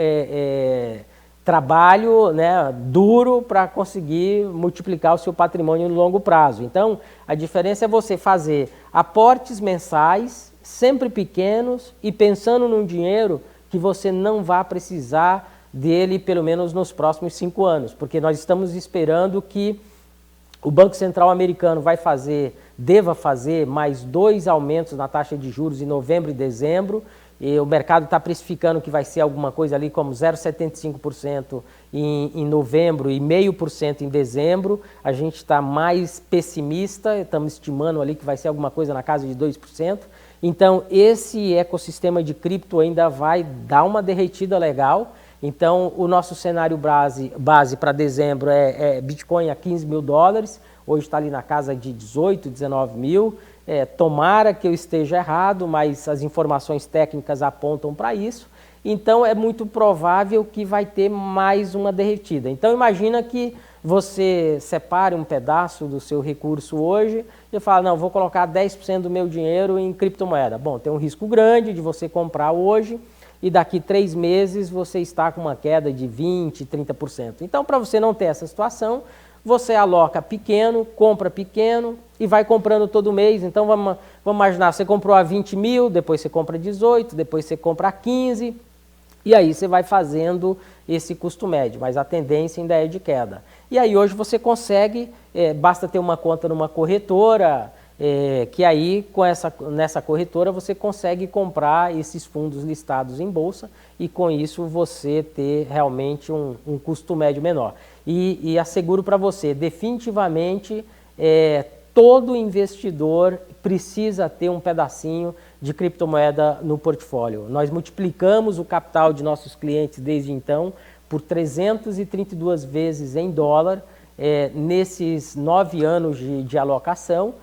trabalho, né, duro para conseguir multiplicar o seu patrimônio no longo prazo. Então, a diferença é você fazer aportes mensais, sempre pequenos, e pensando num dinheiro que você não vai precisar dele pelo menos nos próximos 5 anos, porque nós estamos esperando que o Banco Central americano deva fazer mais 2 aumentos na taxa de juros em novembro e dezembro, e o mercado está precificando que vai ser alguma coisa ali como 0,75% em novembro e 0,5% em dezembro. A gente está mais pessimista, estamos estimando ali que vai ser alguma coisa na casa de 2%. Então, esse ecossistema de cripto ainda vai dar uma derretida legal. Então, o nosso cenário base para dezembro é Bitcoin a 15 mil dólares, hoje está ali na casa de 18, 19 mil. Tomara que eu esteja errado, mas as informações técnicas apontam para isso. Então, é muito provável que vai ter mais uma derretida. Então, imagina que você separe um pedaço do seu recurso hoje e fala, não, vou colocar 10% do meu dinheiro em criptomoeda. Bom, tem um risco grande de você comprar hoje e daqui 3 meses você está com uma queda de 20%, 30%. Então, para você não ter essa situação, você aloca pequeno, compra pequeno e vai comprando todo mês. Então, vamos imaginar, você comprou a 20 mil, depois você compra 18, depois você compra a 15. E aí você vai fazendo esse custo médio, mas a tendência ainda é de queda. E aí hoje você consegue, basta ter uma conta numa corretora, que aí nessa corretora você consegue comprar esses fundos listados em bolsa e com isso você ter realmente um custo médio menor. E asseguro para você, definitivamente todo investidor precisa ter um pedacinho de criptomoeda no portfólio. Nós multiplicamos o capital de nossos clientes desde então por 332 vezes em dólar nesses 9 anos de alocação.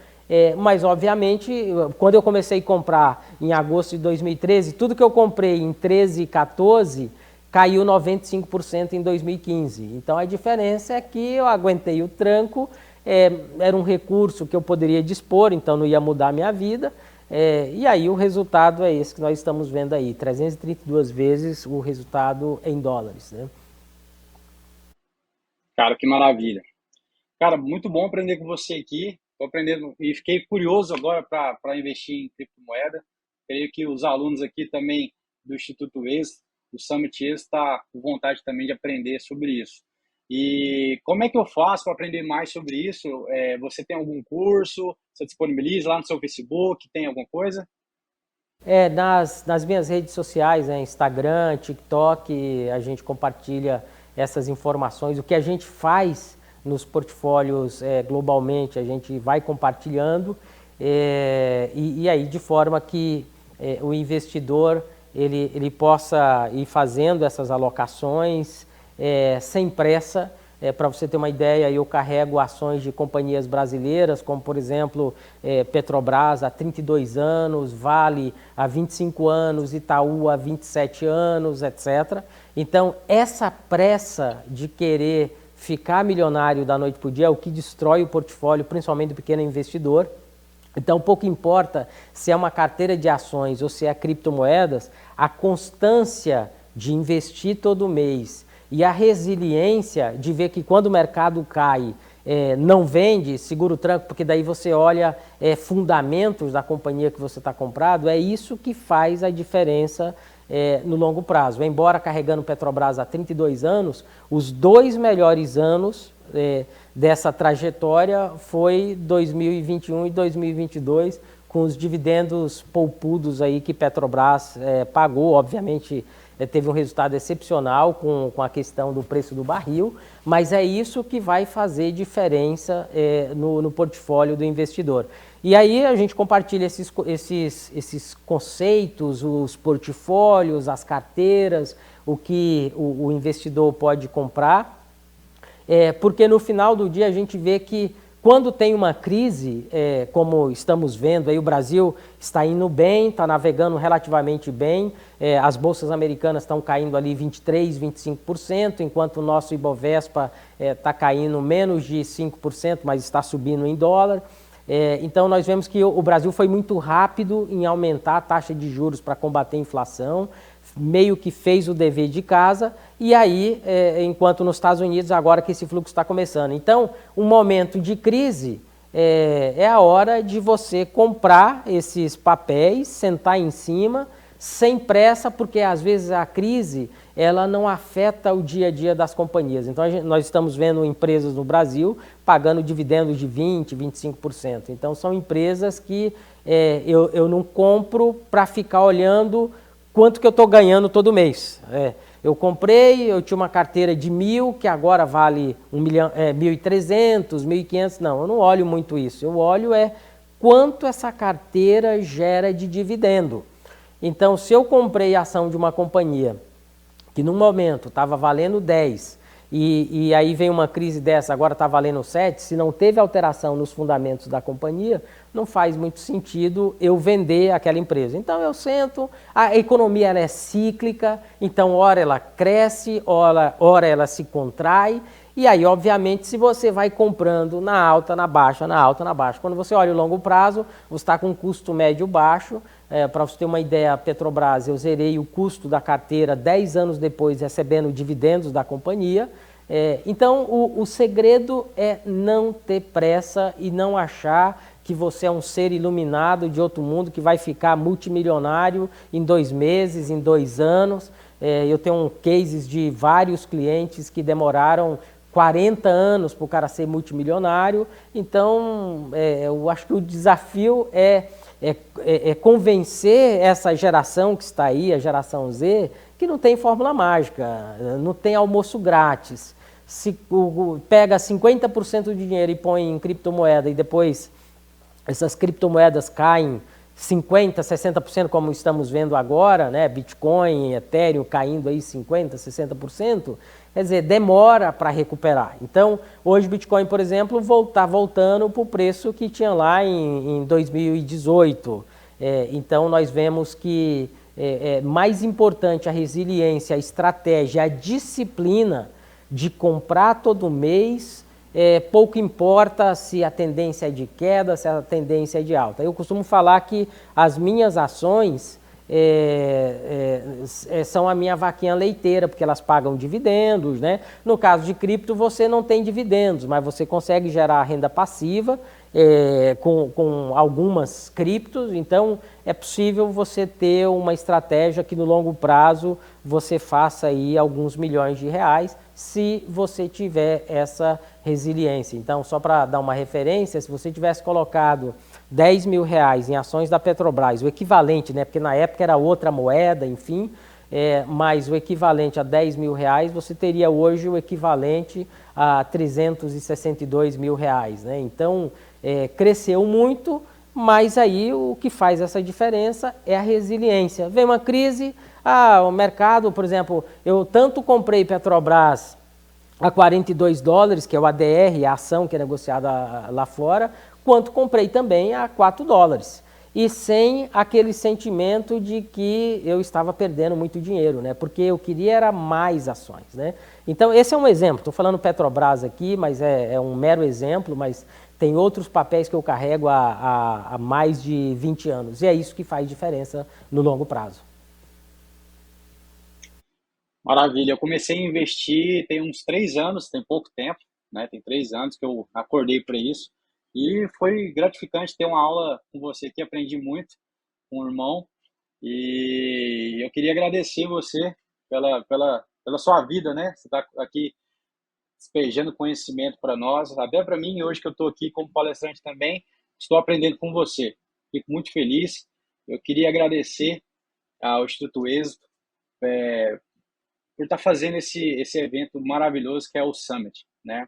Mas, obviamente, quando eu comecei a comprar em agosto de 2013, tudo que eu comprei em 13 e 14 caiu 95% em 2015. Então, a diferença é que eu aguentei o tranco, era um recurso que eu poderia dispor, então não ia mudar a minha vida. E aí o resultado é esse que nós estamos vendo aí, 332 vezes o resultado em dólares, né? Cara, que maravilha. Cara, muito bom aprender com você aqui. Estou aprendendo e fiquei curioso agora para investir em criptomoeda. Creio que os alunos aqui também do Instituto ES, do Summit ES, estão com vontade também de aprender sobre isso. E como é que eu faço para aprender mais sobre isso? Você tem algum curso? Você disponibiliza lá no seu Facebook? Tem alguma coisa? Nas minhas redes sociais, Instagram, TikTok, a gente compartilha essas informações. O que a gente faz nos portfólios globalmente, a gente vai compartilhando e aí de forma que o investidor ele possa ir fazendo essas alocações sem pressa. Para você ter uma ideia, eu carrego ações de companhias brasileiras, como por exemplo Petrobras há 32 anos, Vale há 25 anos, Itaú há 27 anos, etc. Então, essa pressa de querer ficar milionário da noite para o dia é o que destrói o portfólio, principalmente do pequeno investidor. Então, pouco importa se é uma carteira de ações ou se é criptomoedas, a constância de investir todo mês e a resiliência de ver que quando o mercado cai, não vende, segura o tranco, porque daí você olha fundamentos da companhia que você está comprado, é isso que faz a diferença no longo prazo. Embora carregando Petrobras há 32 anos, os 2 melhores anos dessa trajetória foi 2021 e 2022, com os dividendos poupudos aí que Petrobras pagou. Obviamente teve um resultado excepcional com a questão do preço do barril, mas é isso que vai fazer diferença no portfólio do investidor. E aí a gente compartilha esses conceitos, os portfólios, as carteiras, o que o investidor pode comprar, porque no final do dia a gente vê que quando tem uma crise, como estamos vendo, aí o Brasil está indo bem, está navegando relativamente bem, as bolsas americanas estão caindo ali 23%, 25%, enquanto o nosso Ibovespa está caindo menos de 5%, mas está subindo em dólar. Então nós vemos que o Brasil foi muito rápido em aumentar a taxa de juros para combater a inflação, meio que fez o dever de casa, e aí, enquanto nos Estados Unidos, agora que esse fluxo está começando. Então, um momento de crise é a hora de você comprar esses papéis, sentar em cima, sem pressa, porque às vezes a crise ela não afeta o dia a dia das companhias. Então, nós estamos vendo empresas no Brasil pagando dividendos de 20%, 25%. Então, são empresas que eu não compro para ficar olhando quanto que eu estou ganhando todo mês. Eu comprei, eu tinha uma carteira de 1.000, que agora vale 1.300, 1.500. Não, eu não olho muito isso. Eu olho quanto essa carteira gera de dividendo. Então, se eu comprei a ação de uma companhia que no momento estava valendo 10 e aí vem uma crise dessa, agora está valendo 7, se não teve alteração nos fundamentos da companhia, não faz muito sentido eu vender aquela empresa. Então eu sento, a economia ela é cíclica, então ora ela cresce, ora ela se contrai, e aí obviamente se você vai comprando na alta, na baixa, na alta, na baixa, quando você olha o longo prazo, você está com um custo médio baixo. Para você ter uma ideia, a Petrobras, eu zerei o custo da carteira 10 anos depois, recebendo dividendos da companhia. Então, o segredo é não ter pressa e não achar que você é um ser iluminado de outro mundo que vai ficar multimilionário em 2 meses, em 2 anos. Eu tenho cases de vários clientes que demoraram 40 anos para o cara ser multimilionário. Então, eu acho que o desafio é convencer essa geração que está aí, a geração Z, que não tem fórmula mágica, não tem almoço grátis. Se pega 50% do dinheiro e põe em criptomoeda e depois essas criptomoedas caem 50%, 60%, como estamos vendo agora, né? Bitcoin, Ethereum caindo aí 50%, 60%, quer dizer, demora para recuperar. Então, hoje o Bitcoin, por exemplo, está voltando para o preço que tinha lá em 2018. Então, nós vemos que é mais importante a resiliência, a estratégia, a disciplina de comprar todo mês. Pouco importa se a tendência é de queda, se a tendência é de alta. Eu costumo falar que as minhas ações são a minha vaquinha leiteira, porque elas pagam dividendos, né? No caso de cripto, você não tem dividendos, mas você consegue gerar renda passiva com algumas criptos. Então, é possível você ter uma estratégia que no longo prazo você faça aí alguns milhões de reais, se você tiver essa resiliência. Então, só para dar uma referência, se você tivesse colocado 10 mil reais em ações da Petrobras, o equivalente, né, porque na época era outra moeda, enfim, mas o equivalente a 10 mil reais, você teria hoje o equivalente a 362 mil reais, né? Então, cresceu muito, mas aí o que faz essa diferença é a resiliência. Vem uma crise, o mercado, por exemplo, eu tanto comprei Petrobras a 42 dólares, que é o ADR, a ação que é negociada lá fora, quanto comprei também a 4 dólares. E sem aquele sentimento de que eu estava perdendo muito dinheiro, né? Porque eu queria era mais ações, né? Então, esse é um exemplo. Estou falando Petrobras aqui, mas é um mero exemplo, mas tem outros papéis que eu carrego há mais de 20 anos. E é isso que faz diferença no longo prazo. Maravilha. Eu comecei a investir tem uns 3 anos, tem pouco tempo, né? Tem 3 anos que eu acordei para isso. E foi gratificante ter uma aula com você aqui, aprendi muito com o irmão. E eu queria agradecer você pela sua vida, né? Você está aqui despejando conhecimento para nós, até para mim, hoje que eu estou aqui como palestrante também, estou aprendendo com você. Fico muito feliz. Eu queria agradecer ao Instituto Êxito por estar fazendo esse evento maravilhoso que é o Summit, né?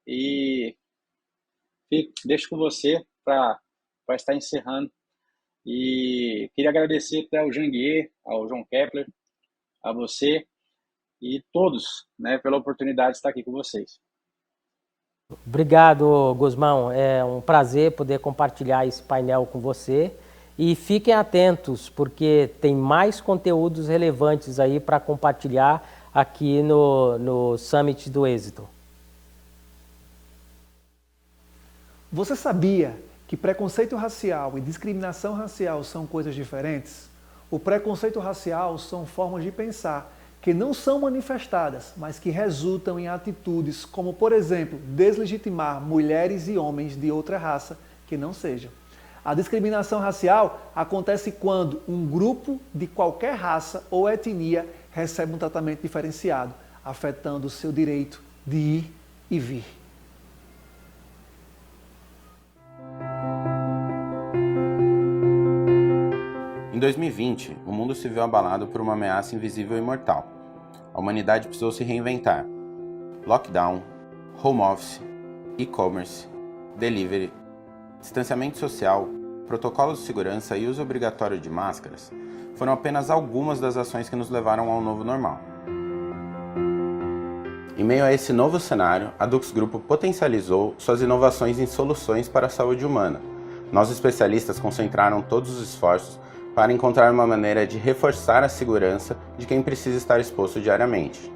E deixo com você para estar encerrando. E queria agradecer até ao Janguier, ao João Kepler, a você e todos, né, pela oportunidade de estar aqui com vocês. Obrigado, Guzmão. É um prazer poder compartilhar esse painel com você. E fiquem atentos, porque tem mais conteúdos relevantes aí para compartilhar aqui no Summit do Êxito. Você sabia que preconceito racial e discriminação racial são coisas diferentes? O preconceito racial são formas de pensar que não são manifestadas, mas que resultam em atitudes como, por exemplo, deslegitimar mulheres e homens de outra raça que não sejam. A discriminação racial acontece quando um grupo de qualquer raça ou etnia recebe um tratamento diferenciado, afetando o seu direito de ir e vir. Em 2020, o mundo se viu abalado por uma ameaça invisível e mortal. A humanidade precisou se reinventar. Lockdown, home office, e-commerce, delivery, distanciamento social, protocolos de segurança e uso obrigatório de máscaras foram apenas algumas das ações que nos levaram ao novo normal. Em meio a esse novo cenário, a Dux Grupo potencializou suas inovações em soluções para a saúde humana. Nós especialistas concentraram todos os esforços para encontrar uma maneira de reforçar a segurança de quem precisa estar exposto diariamente.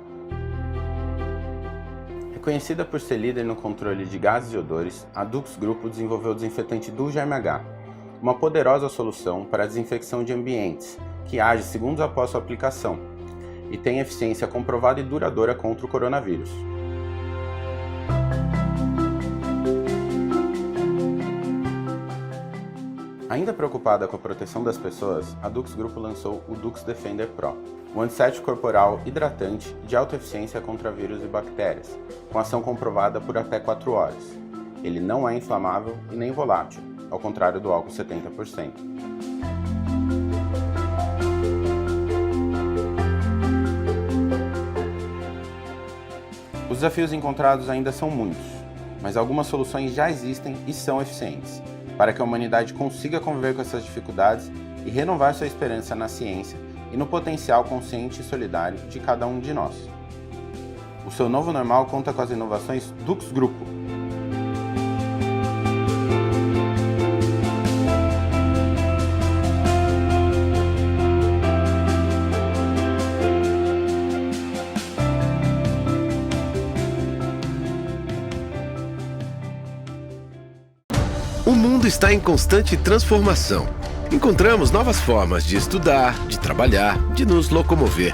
Reconhecida por ser líder no controle de gases e odores, a Dux Grupo desenvolveu o desinfetante Duo Germe H, uma poderosa solução para a desinfecção de ambientes, que age segundos após sua aplicação e tem eficiência comprovada e duradoura contra o coronavírus. Ainda preocupada com a proteção das pessoas, a Dux Grupo lançou o Dux Defender Pro, um antissético corporal hidratante de alta eficiência contra vírus e bactérias, com ação comprovada por até 4 horas. Ele não é inflamável e nem volátil, ao contrário do álcool 70%. Os desafios encontrados ainda são muitos, mas algumas soluções já existem e são eficientes, para que a humanidade consiga conviver com essas dificuldades e renovar sua esperança na ciência e no potencial consciente e solidário de cada um de nós. O seu novo normal conta com as inovações Dux Grupo. O mundo está em constante transformação. Encontramos novas formas de estudar, de trabalhar, de nos locomover.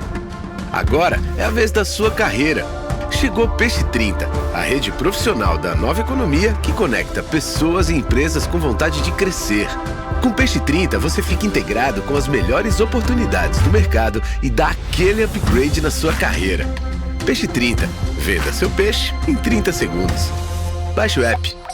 Agora é a vez da sua carreira. Chegou Peixe 30, a rede profissional da nova economia que conecta pessoas e empresas com vontade de crescer. Com Peixe 30, você fica integrado com as melhores oportunidades do mercado e dá aquele upgrade na sua carreira. Peixe 30. Venda seu peixe em 30 segundos. Baixe o app.